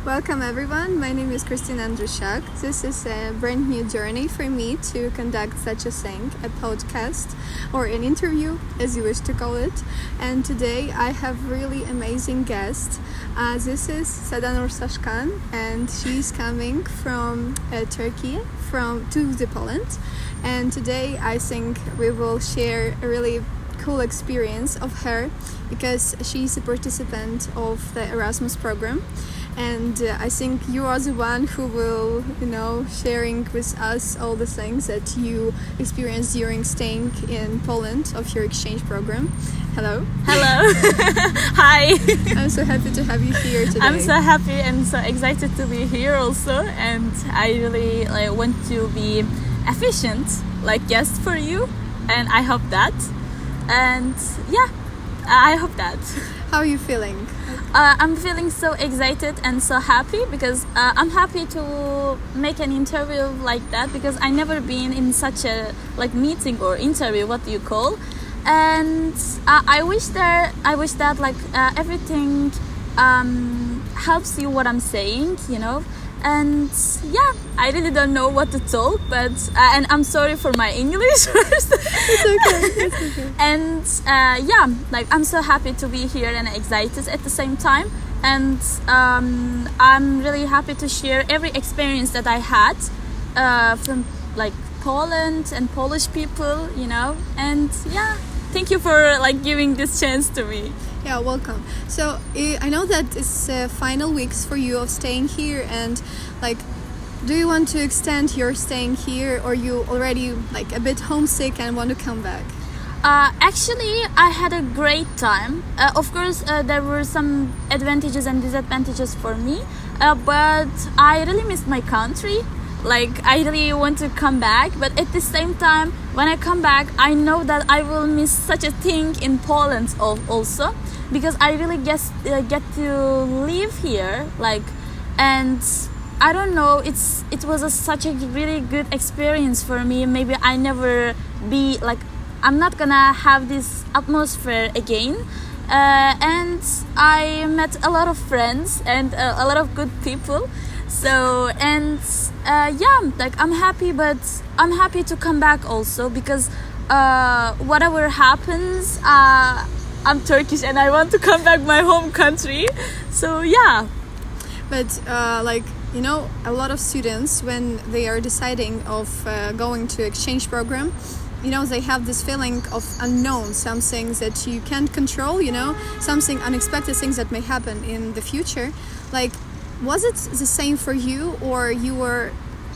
Welcome everyone, my name is Khrystyna Andrushchak. This is a brand new journey for me to conduct such a thing, a podcast or an interview as you wish to call it. And today I have really amazing guest. This is Sedanur Saskan and she's coming from Turkey to the Poland. And today I think we will share a really cool experience of her because she's a participant of the Erasmus program. And I think you are the one who will, sharing with us all the things that you experienced during staying in Poland of your exchange program. Hello. Hello. Hi. I'm so happy to have you here today. I'm so happy and so excited to be here also, and I really want to be efficient, guest for you, and I hope that. And yeah, I hope that. How are you feeling? I'm feeling so excited and so happy because I'm happy to make an interview like that because I never been in such a meeting or interview, what do you call? And I wish that everything helps you what I'm saying, And yeah, I really don't know what to talk, but and I'm sorry for my English first. It's okay. And I'm so happy to be here and excited at the same time. And I'm really happy to share every experience that I had from Poland and Polish people, And yeah, thank you for giving this chance to me. Yeah, welcome. So I know that it's final weeks for you of staying here, and do you want to extend your staying here, or you already a bit homesick and want to come back? Actually, I had a great time. Of course, there were some advantages and disadvantages for me, but I really missed my country. I really want to come back, but at the same time, when I come back, I know that I will miss such a thing in Poland also, because I really get to live here, and I don't know, it was such a really good experience for me. Maybe I never be I'm not gonna have this atmosphere again. And I met a lot of friends and a lot of good people. So, and I'm happy, but I'm happy to come back also because whatever happens, I'm Turkish and I want to come back my home country. So yeah. But a lot of students, when they are deciding of going to exchange program, they have this feeling of unknown, some things that you can't control, something unexpected things that may happen in the future. Was it the same for you, or you were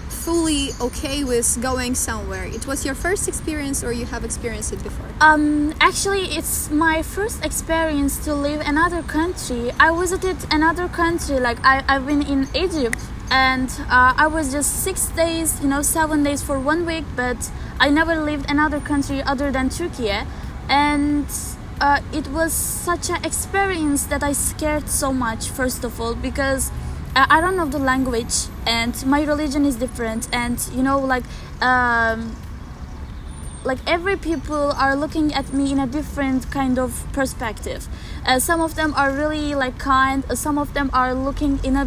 fully okay with going somewhere? It was your first experience, or you have experienced it before? Actually, it's my first experience to live another country. I visited another country, I've been in Egypt, and I was just 6 days, 7 days for 1 week, but I never lived another country other than Turkey, and it was such an experience that I scared so much, first of all, because I don't know the language and my religion is different, and every people are looking at me in a different kind of perspective. Some of them are really kind, some of them are looking in a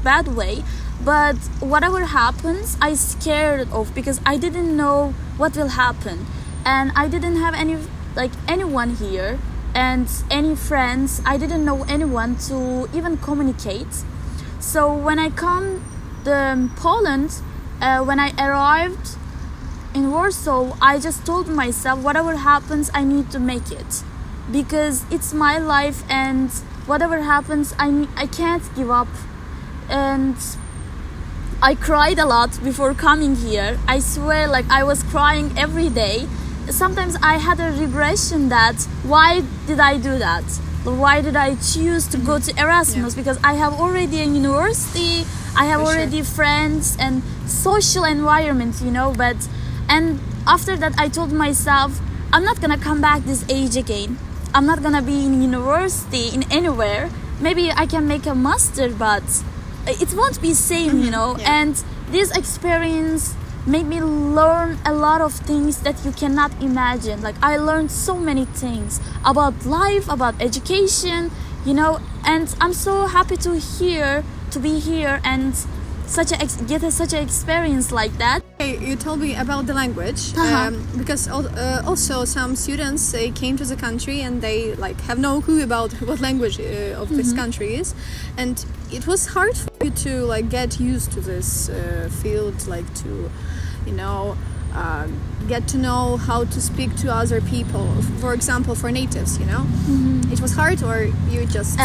bad way. But whatever happens, I scared of because I didn't know what will happen, and I didn't have anyone here and any friends. I didn't know anyone to even communicate. So when I come to Poland, when I arrived in Warsaw, I just told myself, whatever happens, I need to make it, because it's my life, and whatever happens, I can't give up. And I cried a lot before coming here. I swear, I was crying every day. Sometimes I had a regression that why did I do that? Why did I choose to go to Erasmus? Yeah. Because I have already a university, I have already friends and social environment, and after that I told myself, I'm not gonna come back this age again. I'm not gonna be in university in anywhere. Maybe I can make a master, but it won't be same, Yeah. And this experience made me learn a lot of things that you cannot imagine. I learned so many things about life, about education, and I'm so happy to to be here and get such an experience like that. Okay, you told me about the language, because also some students they came to the country and they like have no clue about what language of this country is, and it was hard for you to like get used to this field, like to, you know, get to know how to speak to other people. For example, for natives, you know, it was hard, or you just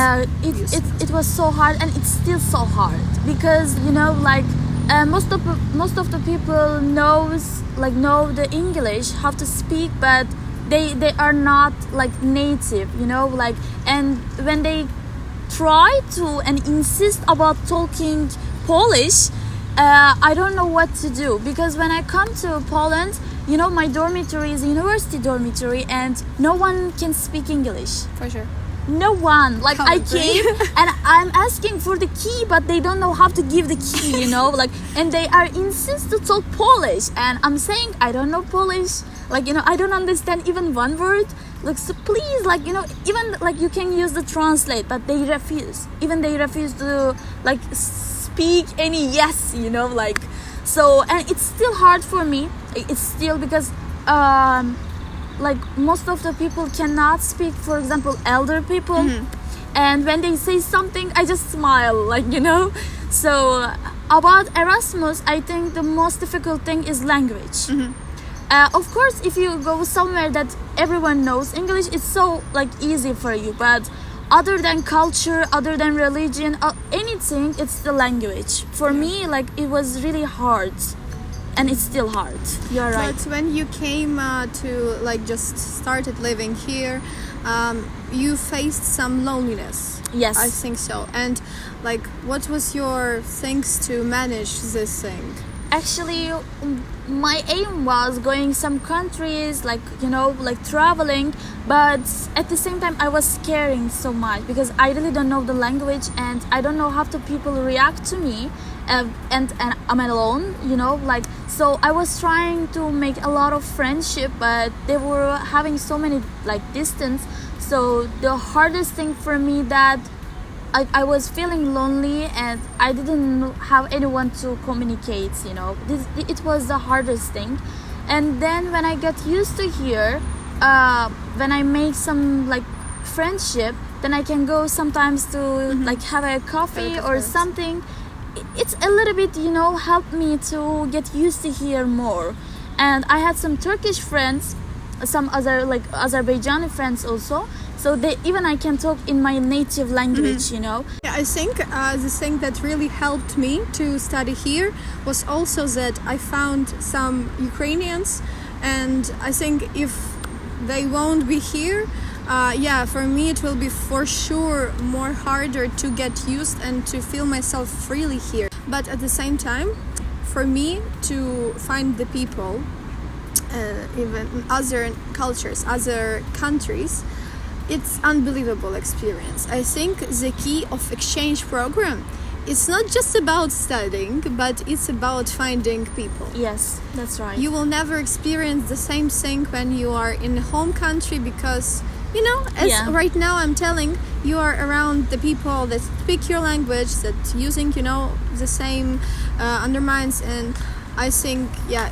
it was so hard, and it's still so hard because, you know, like most of the people know the English, how to speak, but they are not like native, you know, like, and when they try to and insist about talking Polish, I don't know what to do, because when I come to Poland, you know, my dormitory is a university dormitory and no one can speak English. for sure. No one. Like, I Probably. came and I'm asking for the key, but they don't know how to give the key, you know, like, and they are insist to talk Polish, and I'm saying I don't know Polish, like, you know, I don't understand even one word, like, so please, like, you know, even like you can use the translate, but they refuse. Even they refuse to like speak any yes, you know, like, so, and it's still hard for me. It's still because like most of the people cannot speak, for example, elder people, and when they say something I just smile, like, you know. So about Erasmus, I think the most difficult thing is language. Of course, if you go somewhere that everyone knows English, it's so like easy for you, but other than culture, other than religion, anything, it's the language. For me, like, it was really hard, and it's still hard. You're right. But when you came to like just started living here, you faced some loneliness. Yes. I think so. And like, what was your things to manage this thing? Actually, my aim was going some countries, like, you know, like traveling, but at the same time I was caring so much because I really don't know the language and I don't know how the people react to me, and I'm alone, you know, like, so I was trying to make a lot of friendship, but they were having so many like distance. So the hardest thing for me that I was feeling lonely and I didn't have anyone to communicate, you know. It was the hardest thing. And then when I got used to here, when I make some like friendship, then I can go sometimes to like have a coffee or something. It's a little bit, you know, helped me to get used to here more. And I had some Turkish friends, some other like Azerbaijani friends also. So I can talk in my native language, you know. Yeah, I think the thing that really helped me to study here was also that I found some Ukrainians, and I think if they won't be here, for me it will be for sure more harder to get used and to feel myself freely here. But at the same time, for me to find the people, even other cultures, other countries, it's unbelievable experience. I think the key of exchange program, it's not just about studying, but it's about finding people. Yes, that's right. You will never experience the same thing when you are in home country because, you know, as right now I'm telling, you are around the people that speak your language, that using, you know, the same undermines, and I think,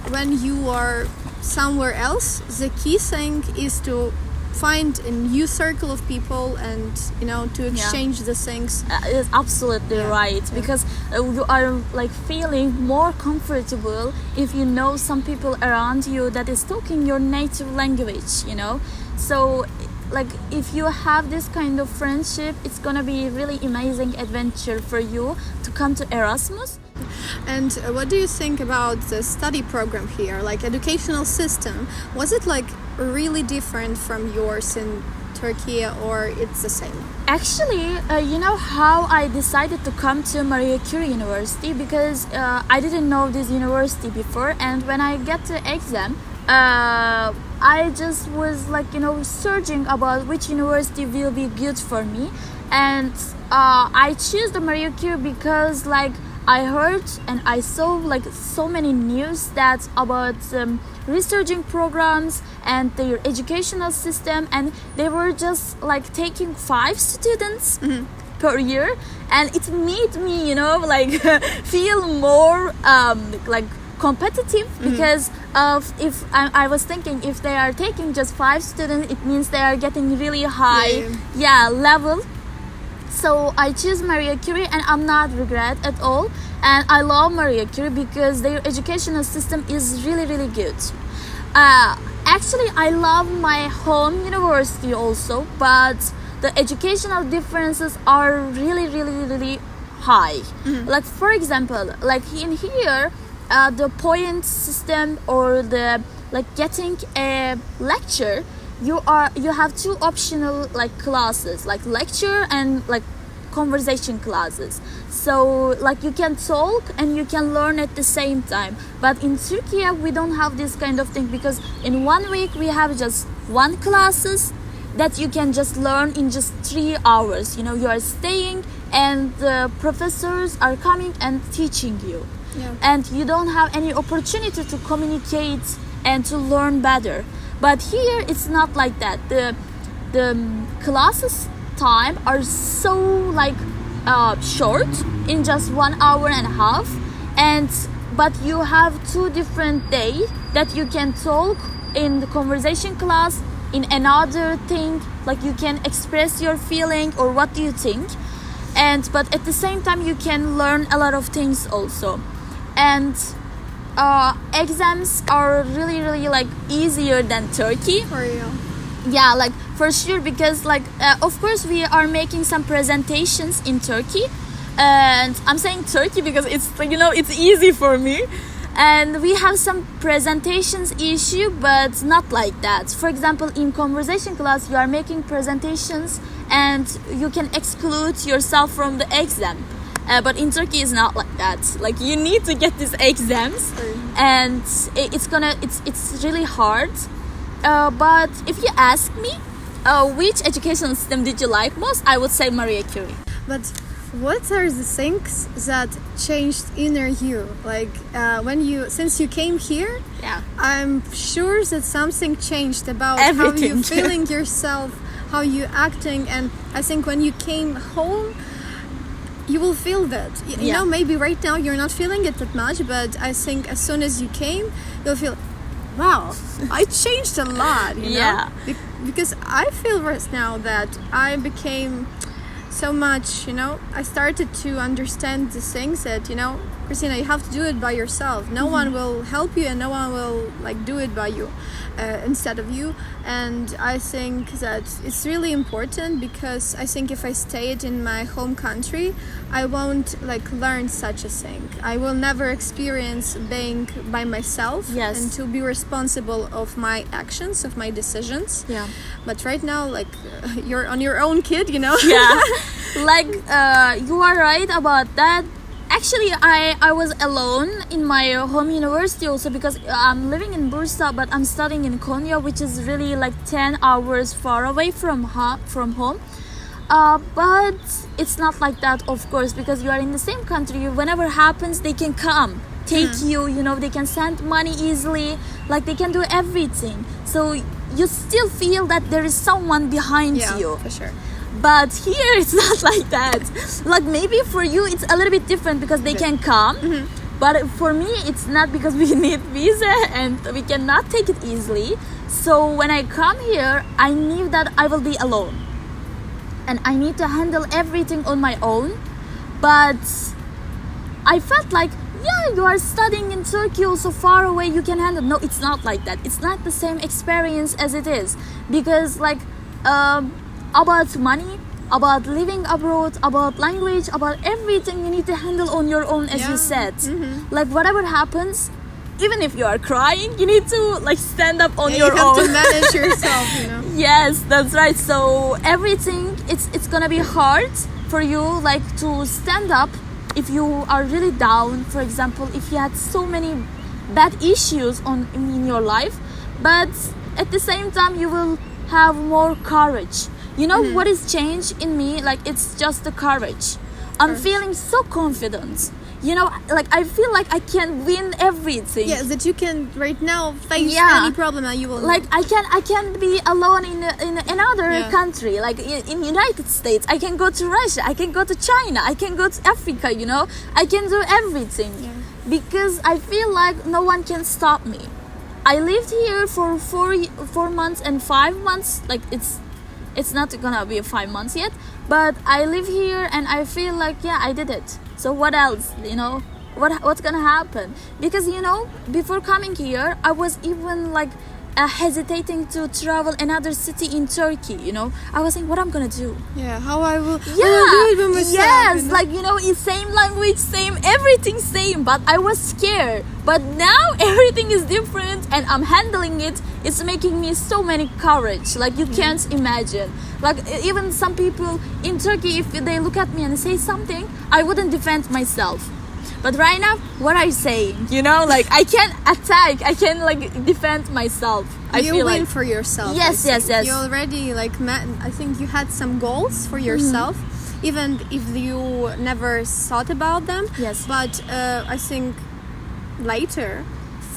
when you are somewhere else, the key thing is to find a new circle of people and, you know, to exchange the things. It's absolutely right, because you are like feeling more comfortable if you know some people around you that is talking your native language, you know. So like, if you have this kind of friendship, it's gonna be really amazing adventure for you to come to Erasmus. And what do you think about the study program here, like educational system? Was it like really different from yours in Turkey, or it's the same? Actually, you know how I decided to come to Maria Curie University, because I didn't know this university before, and when I get the exam, I just was like, you know, searching about which university will be good for me, and I choose the Maria Curie because like I heard and I saw like so many news that about researching programs and their educational system, and they were just like taking 5 students per year, and it made me, like feel more like competitive, because of if I was thinking, if they are taking just 5 students, it means they are getting really high level. So I choose Maria Curie, and I'm not regret at all. And I love Maria Curie because their educational system is really, really good. Actually, I love my home university also, but the educational differences are really, really, really high. Like, for example, like in here, the point system, or the like getting a lecture, you have 2 optional like classes, like lecture and like conversation classes. So like you can talk and you can learn at the same time. But in Turkey we don't have this kind of thing, because in 1 week we have just 1 classes that you can just learn in just 3 hours. You are staying and the professors are coming and teaching you. And you don't have any opportunity to communicate and to learn better. But here it's not like that. The classes time are so like short, in just 1 hour and a half, but you have 2 different days that you can talk in the conversation class, in another thing, like you can express your feeling or what do you think, but at the same time you can learn a lot of things also. And exams are really, really like easier than Turkey. For real. Yeah, like for sure, because like of course we are making some presentations in Turkey, and I'm saying Turkey because it's it's easy for me, and we have some presentations issue, but not like that. For example, in conversation class you are making presentations and you can exclude yourself from the exam. But in Turkey it's not like that. Like you need to get these exams, and it's really hard. But if you ask me, which educational system did you like most, I would say Maria Curie. But what are the things that changed inner you? Like since you came here, I'm sure that something changed about everything. How you feeling yourself, how you acting, and I think when you came home, you will feel that. You know, maybe right now you're not feeling it that much, but I think as soon as you came, you'll feel, wow, I changed a lot, you know? Because I feel right now that I became so much, I started to understand the things that, Khrystyna, you have to do it by yourself. No one will help you, and no one will like do it by you instead of you. And I think that it's really important, because I think if I stayed in my home country, I won't like learn such a thing. I will never experience being by myself and to be responsible of my actions, of my decisions. But right now, like you're on your own, kid, Like you are right about that. Actually, I was alone in my home university also, because I'm living in Bursa, but I'm studying in Konya, which is really like 10 hours far away from home. But it's not like that, of course, because you are in the same country. Whenever happens, they can come, take you, they can send money easily, like they can do everything. So you still feel that there is someone behind you. For sure. But here it's not like that. Like maybe for you it's a little bit different because they can come. But for me it's not, because we need visa and we cannot take it easily. So when I come here, I knew that I will be alone. And I need to handle everything on my own. But I felt like, you are studying in Turkey also far away, you can handle. No, it's not like that. It's not the same experience as it is. Because like about money, about living abroad, about language, about everything you need to handle on your own, as you said. Like whatever happens, even if you are crying, you need to like stand up on your own. You have to manage yourself, Yes, that's right. So everything, it's gonna be hard for you like to stand up if you are really down. For example, if you had so many bad issues in your life, but at the same time you will have more courage. What is changed in me? Like it's just the courage. I'm feeling so confident. You know, like I feel like I can win everything. Yeah, that you can right now face any problem and you will. Like I can be alone in another country, like in United States. I can go to Russia. I can go to China. I can go to Africa. You know, I can do everything because I feel like no one can stop me. I lived here for 4 months and 5 months. Like it's not gonna be 5 months yet, but I live here and I feel like I did it. So what else, you know, what's gonna happen? Because, you know, before coming here, I was even like hesitating to travel another city in Turkey, you know. I was saying, what I'm gonna do? Yeah, how I will do it by myself. Yes, you know? like, you know, it's same language, same everything same, but I was scared. But now everything is different and I'm handling it. It's making me so many courage, like you can't imagine. Like even some people in Turkey, if they look at me and say something, I wouldn't defend myself. But right now, what I'm saying, you know, like I can attack, I can like defend myself. You feel win like for yourself. Yes. You already like met. I think you had some goals for yourself, even if you never thought about them. Yes. But I think later,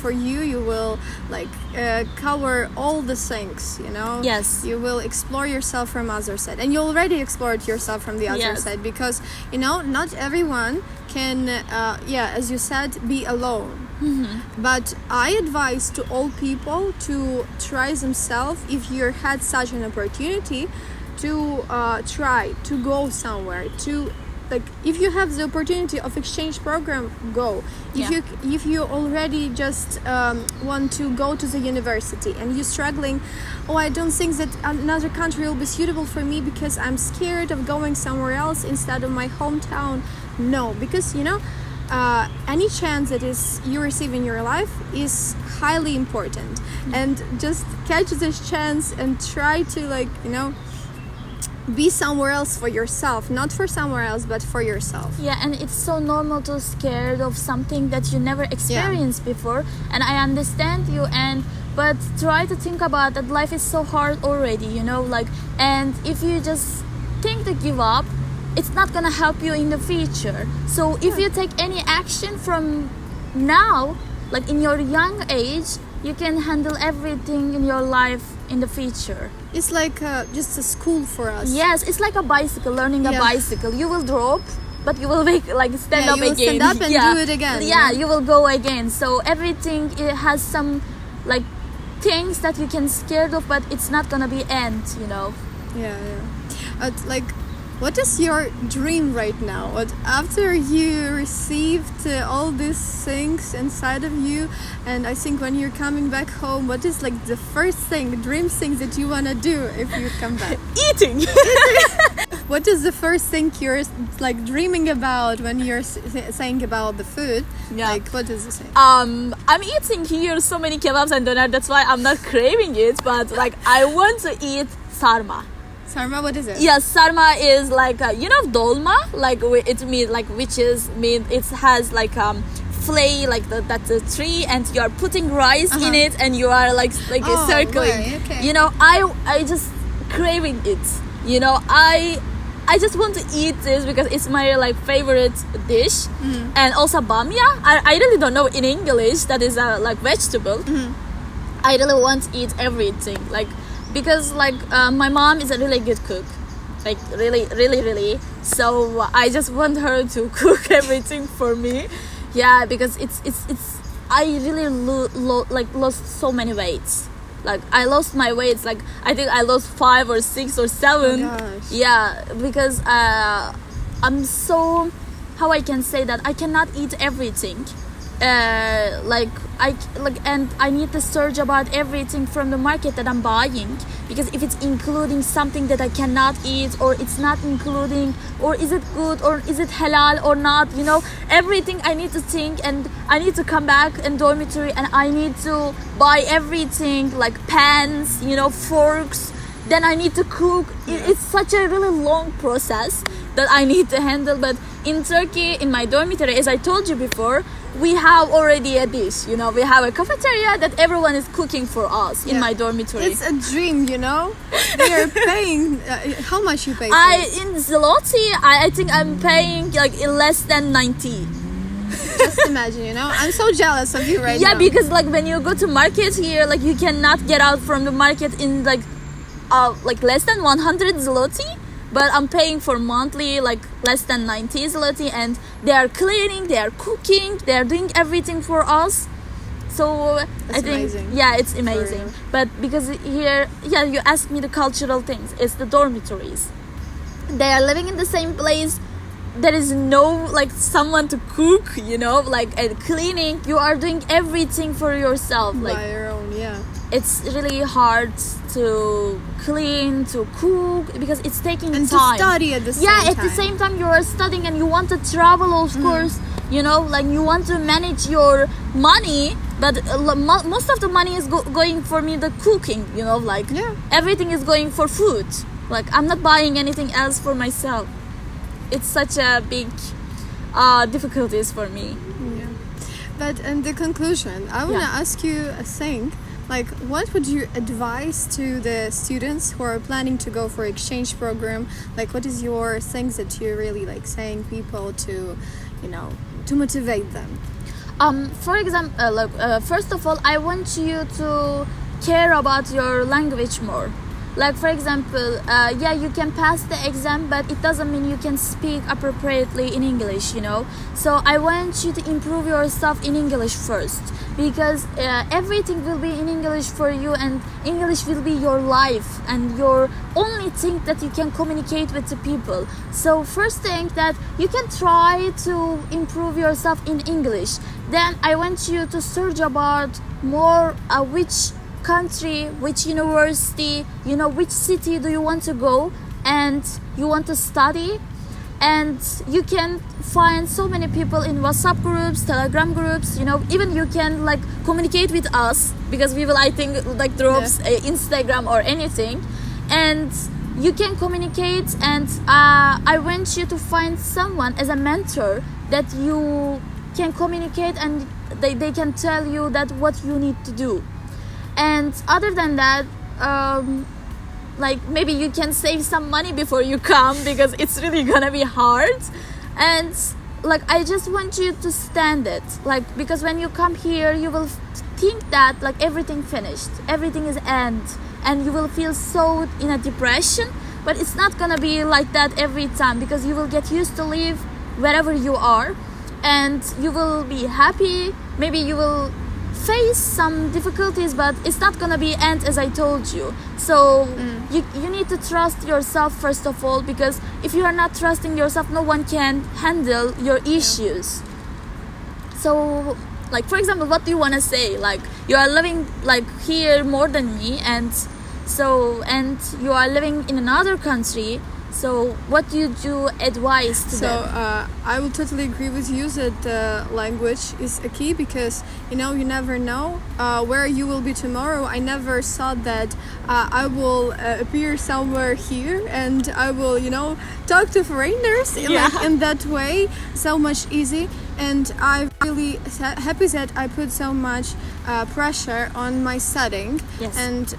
for you, you will like cover all the things. You know. Yes. You will explore yourself from other side, and you already explored yourself from the other side because you know not everyone can, as you said, be alone. But I advise to all people to try themselves if you had such an opportunity to try to go somewhere, to like if you have the opportunity of exchange program, go. If you already just want to go to the university and you're struggling, I don't think that another country will be suitable for me because I'm scared of going somewhere else instead of my hometown. No, because you know any chance that is you receive in your life is highly important, and just catch this chance and try to like you know be somewhere else for yourself, not for somewhere else but for yourself. And it's so normal to scared of something that you never experienced before, and I understand you, but try to think about that life is so hard already, you know, like, and if you just think to give up, it's not gonna help you in the future. So if you take any action from now, like in your young age, you can handle everything in your life in the future. It's like just a school for us. Yes, it's like a bicycle, learning a bicycle. You will drop, but you will stand up you will again. Stand up and do it again. You will go again. So everything it has some like things that you can scared of, but it's not gonna be end, you know. Like, what is your dream right now? After you received all these things inside of you, and I think when you're coming back home, what is like the first thing, dream thing that you wanna do if you come back? Eating. What is the first thing you're like dreaming about when you're saying about the food? Like, what is the thing? I'm eating here so many kebabs and doner. That's why I'm not craving it. But like, I want to eat sarma. Sarma, what is it? Yes, sarma is like you know dolma, like it means like which is mean it has like flay like that's a tree, and you are putting rice in it, and you are like circling. Right, okay. You know, I just craving it. You know, I just want to eat this because it's my like favorite dish, and also bamya. I really don't know in English that is a like vegetable. I really want to eat everything like. Because like my mom is a really good cook, like really, so I just want her to cook everything for me. Because it's I really lost so many weights. Like I lost my weights, like I think I lost 5 or 6 or 7. Oh gosh. Because I'm so, how I can say that I cannot eat everything. And I need to search about everything from the market that I'm buying, because if it's including something that I cannot eat, or it's not including, or is it good, or is it halal or not, you know, everything I need to think, and I need to come back in dormitory and I need to buy everything like pans, you know, forks, then I need to cook. It's such a really long process that I need to handle. But in Turkey, in my dormitory, as I told you before, we have already a dish, you know, we have a cafeteria that everyone is cooking for us in my dormitory. It's a dream, you know. They are paying. How much you pay? In zloty, I think I'm paying like less than 90. Just imagine, you know. I'm so jealous of you right now. Yeah, because like when you go to market here, like you cannot get out from the market in like less than 100 zloty. But I'm paying for monthly like less than 90 zloty, and they are cleaning, they are cooking, they are doing everything for us. So I think amazing. Yeah, it's amazing. But because here, yeah, you asked me the cultural things. It's the dormitories. They are living in the same place. There is no like someone to cook, you know, like cleaning. You are doing everything for yourself, like by your own, yeah. It's really hard to clean, to cook, because it's taking and time. To study at the same time. Yeah, at the same time you are studying and you want to travel, of course. You know, like you want to manage your money, but most of the money is going for me the cooking. You know, like everything is going for food. Like I'm not buying anything else for myself. It's such a big difficulties for me. Yeah. But in the conclusion, I want to ask you a thing. Like, what would you advise to the students who are planning to go for exchange program? Like, what is your things that you really like saying people to, you know, to motivate them? For example, first of all, I want you to care about your language more. Like, for example, you can pass the exam, but it doesn't mean you can speak appropriately in English, you know. So I want you to improve yourself in English first, because everything will be in English for you, and English will be your life and your only thing that you can communicate with the people. So first thing that you can try to improve yourself in English. Then I want you to search about more which country, which university, you know, which city do you want to go and you want to study. And you can find so many people in WhatsApp groups, Telegram groups, you know, even you can like communicate with us, because we will, I think, like drop Instagram or anything, and you can communicate. And I want you to find someone as a mentor that you can communicate, and they can tell you that what you need to do. And other than that, like maybe you can save some money before you come, because it's really gonna be hard. And like I just want you to stand it, like, because when you come here you will think that like everything finished, everything is end, and you will feel so in a depression. But it's not gonna be like that every time, because you will get used to live wherever you are, and you will be happy. Maybe you will face some difficulties, but it's not gonna be end, as I told you. So you need to trust yourself first of all, because if you are not trusting yourself, no one can handle your issues. So like, for example, what do you want to say? Like, you are living like here more than me, and you are living in another country. So what do you advise to them? So I will totally agree with you that language is a key, because you know, you never know where you will be tomorrow. I never thought that I will appear somewhere here and I will, you know, talk to foreigners like in that way, so much easy. And I'm really happy that I put so much pressure on my studying, and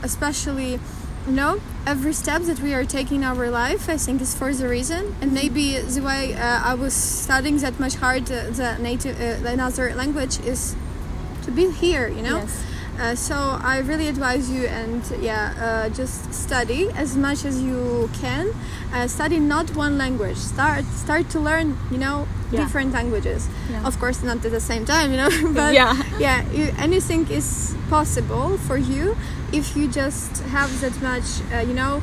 especially, you know, every step that we are taking in our life, I think, is for the reason. And maybe the way I was studying that much hard the native another language is to be here, you know. So I really advise you, and just study as much as you can. Study not one language. Start to learn, you know, different languages. Of course, not at the same time, you know. But anything is possible for you if you just have that much, you know,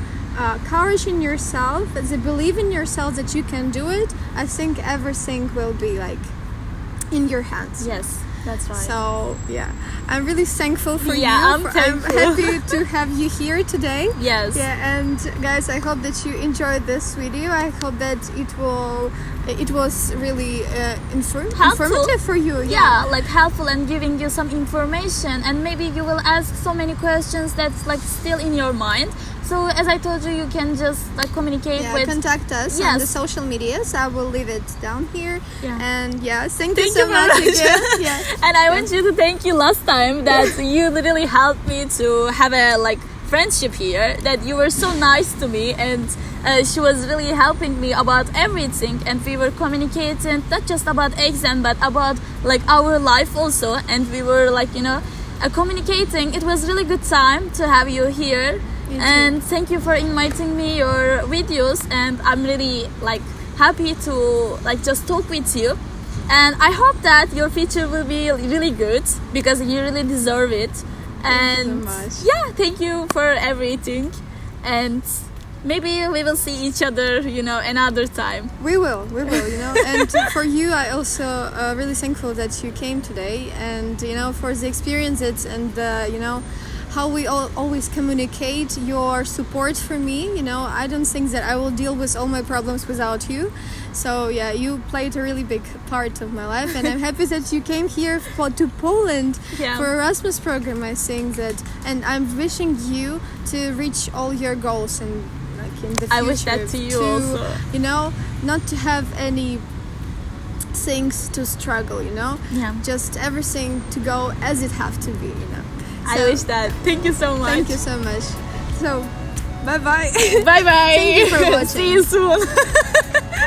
courage in yourself, the belief in yourself that you can do it. I think everything will be like in your hands. Yes. That's right. So I'm really thankful for you. I'm happy to have you here today. Yes. And guys, I hope that you enjoyed this video. I hope that it was really informative for you. Like helpful and giving you some information, and maybe you will ask so many questions that's like still in your mind. So as I told you, you can just like communicate with. Contact us on the social medias. I will leave it down here. Yeah. And thank you so much again. And I want you to thank you last time that you literally helped me to have a like friendship here, that you were so nice to me, and she was really helping me about everything, and we were communicating not just about exam but about like our life also, and we were like communicating. It was really good time to have you here, and thank you for inviting me your videos, and I'm really like happy to like just talk with you, and I hope that your future will be really good because you really deserve it. And thank you so much. Thank you for everything, and maybe we will see each other another time. We will and for you, I also really thankful that you came today, and for the experiences and how we always communicate, your support for me. I don't think that I will deal with all my problems without you. So you played a really big part of my life, and I'm happy that you came here to Poland for Erasmus program. I think that, and I'm wishing you to reach all your goals and like in the future. I wish that to you also. Not to have any things to struggle. Just everything to go as it have to be. I wish that. Thank you so much. Thank you so much. So, bye bye. Bye bye. Thank you for watching. See you soon.